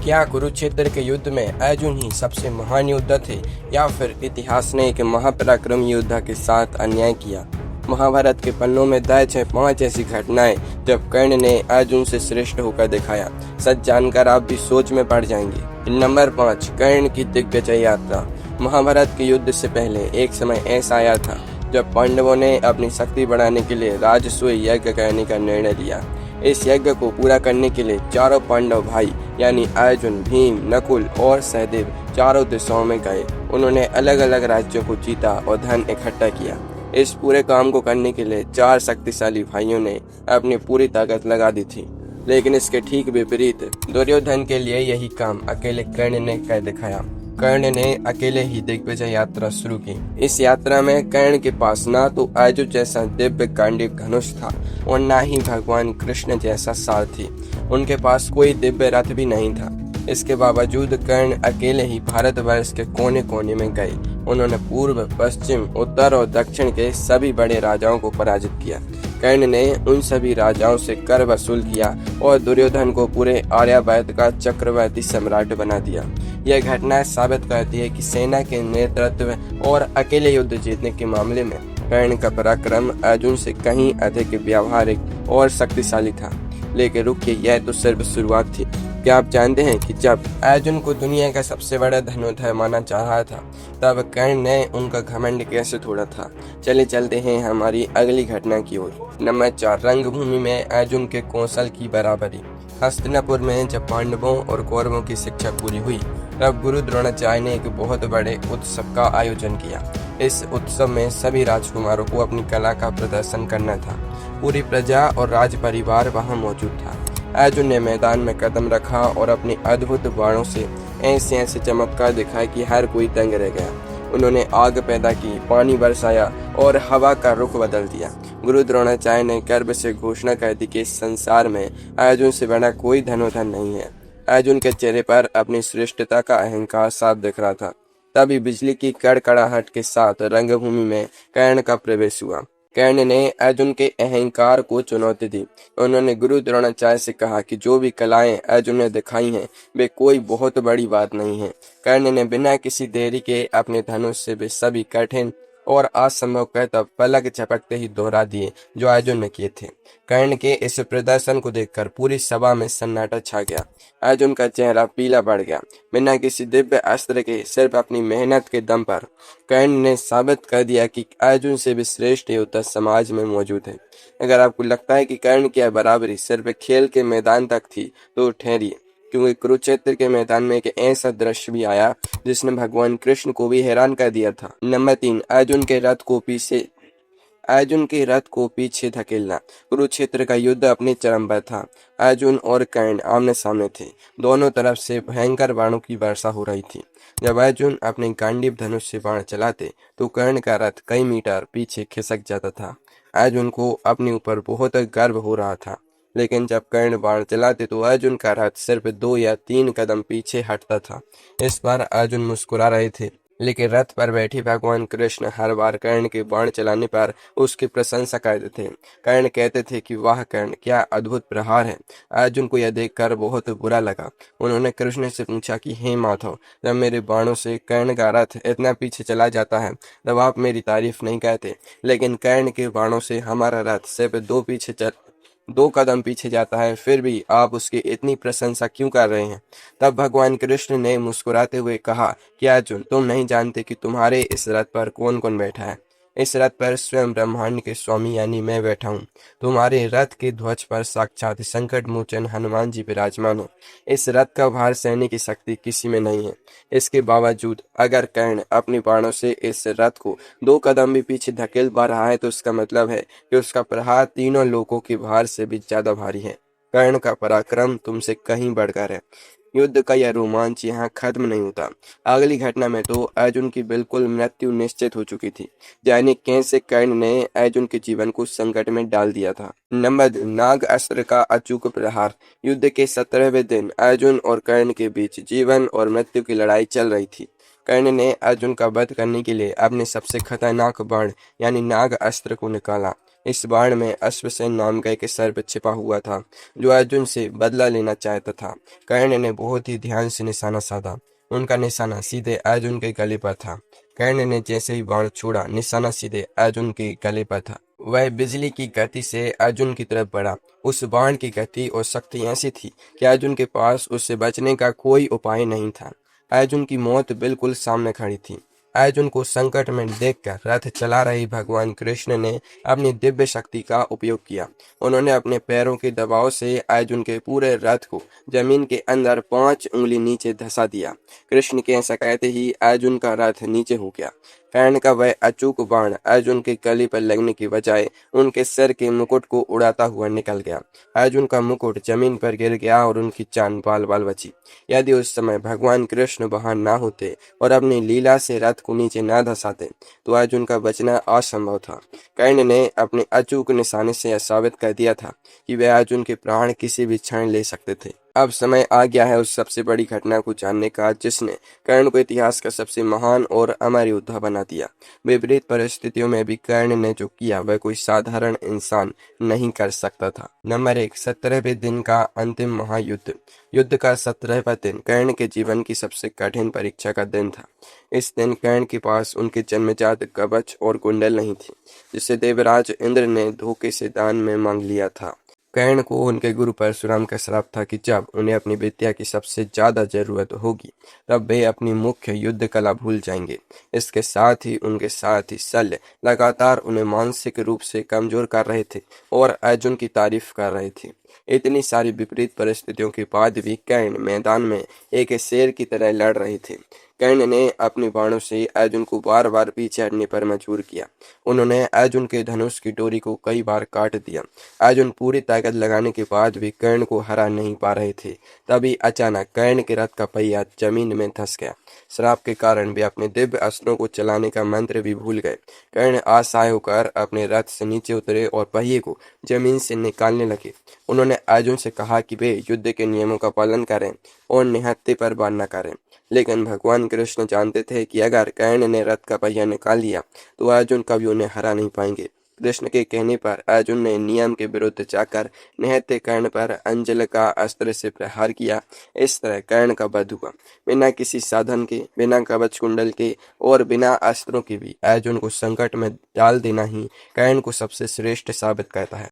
क्या कुरुक्षेत्र के युद्ध में अर्जुन ही सबसे महान योद्धा थे या फिर इतिहास ने एक महापराक्रम योद्धा के साथ अन्याय किया? महाभारत के पन्नों में दर्ज है 5 ऐसी घटनाएं जब कर्ण ने अर्जुन से श्रेष्ठ होकर दिखाया। सच जानकर आप भी सोच में पड़ जाएंगे। नंबर 5, कर्ण की दिग्विजय यात्रा। महाभारत के युद्ध से पहले एक समय ऐसा आया था जब पांडवों ने अपनी शक्ति बढ़ाने के लिए राजसूय यज्ञ करने का निर्णय लिया। इस यज्ञ को पूरा करने के लिए चारों पांडव भाई यानी अर्जुन, भीम, नकुल और सहदेव चारों दिशाओं में गए। उन्होंने अलग अलग राज्यों को जीता और धन इकट्ठा किया। इस पूरे काम को करने के लिए 4 शक्तिशाली भाइयों ने अपनी पूरी ताकत लगा दी थी। लेकिन इसके ठीक विपरीत दुर्योधन के लिए यही काम अकेले कर्ण ने कर दिखाया। कर्ण ने अकेले ही दिग्विजय यात्रा शुरू की। इस यात्रा में कर्ण के पास ना तो अर्जुन जैसा दिव्य गांडीव धनुष था और ना ही भगवान कृष्ण जैसा सारथी। उनके पास कोई दिव्य रथ भी नहीं था। इसके बावजूद कर्ण अकेले ही भारतवर्ष के कोने कोने में गए। उन्होंने पूर्व, पश्चिम, उत्तर और दक्षिण के सभी बड़े राजाओं को पराजित किया। कर्ण ने उन सभी राजाओं से कर वसूल किया और दुर्योधन को पूरे आर्यावर्त का चक्रवर्ती सम्राट बना दिया। यह घटना साबित करती है कि सेना के नेतृत्व और अकेले युद्ध जीतने के मामले में कर्ण का पराक्रम अर्जुन से कहीं अधिक व्यावहारिक और शक्तिशाली था। लेकिन रुकिए, यह तो सिर्फ शुरुआत थी। क्या आप जानते हैं कि जब अर्जुन को दुनिया का सबसे बड़ा धनुर्धर माना जा रहा था तब कर्ण ने उनका घमंड कैसे तोड़ा था? चले चलते हैं हमारी अगली घटना की ओर। नंबर 4, रंगभूमि में अर्जुन के कौशल की बराबरी। हस्तिनापुर में जब पांडवों और कौरवों की शिक्षा पूरी हुई तब गुरु द्रोणाचार्य ने एक बहुत बड़े उत्सव का आयोजन किया। इस उत्सव में सभी राजकुमारों को अपनी कला का प्रदर्शन करना था। पूरी प्रजा और राज परिवार वहां मौजूद था। अर्जुन ने मैदान में कदम रखा और अपने अद्भुत बाणों से ऐसे चमत्कार दिखाए कि हर कोई दंग रह गया। उन्होंने आग पैदा की, पानी बरसाया और हवा का रुख बदल दिया। गुरु द्रोणाचार्य ने गर्व से घोषणा कर दी कि इस संसार में अर्जुन से बड़ा कोई धनुर्धर नहीं है। अर्जुन के चेहरे पर अपनी श्रेष्ठता का अहंकार साफ दिख रहा था। तभी बिजली की कड़कड़ाहट के साथ रंगभूमि में कर्ण का प्रवेश हुआ। कर्ण ने अर्जुन के अहंकार को चुनौती दी। उन्होंने गुरु द्रोणाचार्य से कहा कि जो भी कलाएं अर्जुन ने दिखाई हैं वे कोई बहुत बड़ी बात नहीं है। कर्ण ने बिना किसी देरी के अपने धनुष से वे सभी कठिन और असंभव करतब पलक झपकते ही दोहरा दिए जो अर्जुन ने किए थे। कर्ण के इस प्रदर्शन को देखकर पूरी सभा में सन्नाटा छा गया। अर्जुन का चेहरा पीला पड़ गया। बिना किसी दिव्य अस्त्र के, सिर्फ अपनी मेहनत के दम पर कर्ण ने साबित कर दिया कि अर्जुन से भी श्रेष्ठ योद्धा समाज में मौजूद है। अगर आपको लगता है कि कर्ण की बराबरी सिर्फ खेल के मैदान तक थी तो ठहरिए, क्योंकि कुरुक्षेत्र के मैदान में एक ऐसा दृश्य भी आया जिसने भगवान कृष्ण को भी हैरान कर दिया था। नंबर 3, अर्जुन के रथ को पीछे धकेलना। कुरुक्षेत्र का युद्ध अपने चरम पर था। अर्जुन और कर्ण आमने सामने थे। दोनों तरफ से भयंकर बाणों की वर्षा हो रही थी। जब अर्जुन अपने गांडीव धनुष से बाण चलाते तो कर्ण का रथ कई मीटर पीछे खिसक जाता था। अर्जुन को अपने ऊपर बहुत गर्व हो रहा था। लेकिन जब कर्ण बाण चलाते तो अर्जुन का रथ सिर्फ 2 या 3 कदम पीछे हटता था। इस बार अर्जुन मुस्कुरा रहे थे, लेकिन रथ पर बैठे भगवान कृष्ण हर बार कर्ण के बाण चलाने पर उसकी प्रशंसा करते थे। कर्ण कहते थे कि वाह कर्ण, क्या अद्भुत प्रहार है। अर्जुन को यह देखकर बहुत बुरा लगा। उन्होंने कृष्ण से पूछा कि हे माधव, जब मेरे बाणों से कर्ण का रथ इतना पीछे चला जाता है तब आप मेरी तारीफ नहीं कहते, लेकिन कर्ण के बाणों से हमारा रथ सिर्फ 2 कदम पीछे जाता है, फिर भी आप उसकी इतनी प्रशंसा क्यों कर रहे हैं? तब भगवान कृष्ण ने मुस्कुराते हुए कहा कि अर्जुन, तुम नहीं जानते कि तुम्हारे इस रथ पर कौन कौन बैठा है। इस रथ पर स्वयं ब्रह्मांड के स्वामी यानी मैं बैठा हूँ। तुम्हारे रथ के ध्वज पर साक्षात संकट मोचन हनुमान जी विराजमान हो। इस रथ का भार सहने की शक्ति किसी में नहीं है। इसके बावजूद अगर कर्ण अपनी बाणों से इस रथ को 2 कदम भी पीछे धकेल पा रहा है तो इसका मतलब है कि उसका प्रहार तीनों लोगों के भार से भी ज्यादा भारी है। कर्ण का पराक्रम तुमसे कहीं बढ़कर है। युद्ध का यह रोमांच यहाँ खत्म नहीं होता। अगली घटना में तो अर्जुन की बिल्कुल मृत्यु निश्चित हो चुकी थी। जाने कैसे कर्ण ने अर्जुन के जीवन को संकट में डाल दिया था। नंबर 2, नाग अस्त्र का अचूक प्रहार। युद्ध के 17वें दिन अर्जुन और कर्ण के बीच जीवन और मृत्यु की लड़ाई चल रही थी। कर्ण ने अर्जुन का वध करने के लिए अपने सबसे खतरनाक बाण यानी नाग अस्त्र को निकाला। इस बाण में अश्वसेन नाम का एक सर्प छिपा हुआ था जो अर्जुन से बदला लेना चाहता था। कर्ण ने बहुत ही ध्यान से निशाना साधा। उनका निशाना सीधे अर्जुन के गले पर था। कर्ण ने जैसे ही बाण छोड़ा, निशाना सीधे अर्जुन के गले पर था। वह बिजली की गति से अर्जुन की तरफ बढ़ा। उस बाण की गति और शक्ति ऐसी थी कि अर्जुन के पास उससे बचने का कोई उपाय नहीं था। अर्जुन की मौत बिल्कुल सामने खड़ी थी। अर्जुन को संकट में देखकर रथ चला रहे भगवान कृष्ण ने अपनी दिव्य शक्ति का उपयोग किया। उन्होंने अपने पैरों के दबाव से अर्जुन के पूरे रथ को जमीन के अंदर 5 उंगली नीचे धंसा दिया। कृष्ण के ऐसा कहते ही अर्जुन का रथ नीचे हो गया। कर्ण का वह अचूक बाण अर्जुन के गले पर लगने की बजाय उनके सिर के मुकुट को उड़ाता हुआ निकल गया। अर्जुन का मुकुट जमीन पर गिर गया और उनकी जान बाल बाल बची। यदि उस समय भगवान कृष्ण वहां ना होते और अपनी लीला से रथ को नीचे न धंसाते तो अर्जुन का बचना असंभव था। कर्ण ने अपने अचूक निशाने से यह साबित कर दिया था कि वे अर्जुन के प्राण किसी भी क्षण ले सकते थे। अब समय आ गया है उस सबसे बड़ी घटना को जानने का जिसने कर्ण को इतिहास का सबसे महान और अमर योद्धा बना दिया। विपरीत परिस्थितियों में भी कर्ण ने जो किया वह कोई साधारण इंसान नहीं कर सकता था। नंबर 1, 17वें दिन का अंतिम महायुद्ध। युद्ध का 17वां दिन कर्ण के जीवन की सबसे कठिन परीक्षा का दिन था। इस दिन कर्ण के पास उनके जन्मजात कवच और कुंडल नहीं थी, जिसे देवराज इंद्र ने धोखे से दान में मांग लिया था। कर्ण को उनके गुरु परशुराम का श्राप था कि जब उन्हें अपनी विद्या की सबसे ज्यादा जरूरत होगी तब वे अपनी मुख्य युद्ध कला भूल जाएंगे। इसके साथ ही शल्य लगातार उन्हें मानसिक रूप से कमजोर कर रहे थे और अर्जुन की तारीफ कर रहे थे। इतनी सारी विपरीत परिस्थितियों के बाद भी कर्ण मैदान में एक शेर की तरह लड़ रहे थे। कर्ण ने अपने बाणों से अर्जुन को बार बार पीछे हटने पर मजबूर किया। उन्होंने अर्जुन के धनुष की डोरी को कई बार काट दिया। अर्जुन पूरी ताकत लगाने के बाद भी कर्ण को हरा नहीं पा रहे थे। तभी अचानक कर्ण के रथ का पहिया जमीन में धंस गया। श्राप के कारण वे अपने दिव्य अस्त्रों को चलाने का मंत्र भी भूल गए। कर्ण असहाय होकर अपने रथ से नीचे उतरे और पहिए को जमीन से निकालने लगे। उन्होंने अर्जुन से कहा कि वे युद्ध के नियमों का पालन करें और निहत्थे पर वार न करें। लेकिन भगवान कृष्ण जानते थे कि अगर कर्ण ने रथ का पहिया निकाल लिया तो अर्जुन कभी उन्हें हरा नहीं पाएंगे। कृष्ण के कहने पर अर्जुन ने नियम के विरुद्ध जाकर निहत्थे कर्ण पर अंजल का अस्त्र से प्रहार किया। इस तरह कर्ण का वध हुआ। बिना किसी साधन के, बिना कवच कुंडल के और बिना अस्त्रों के भी अर्जुन को संकट में डाल देना ही कर्ण को सबसे श्रेष्ठ साबित करता है।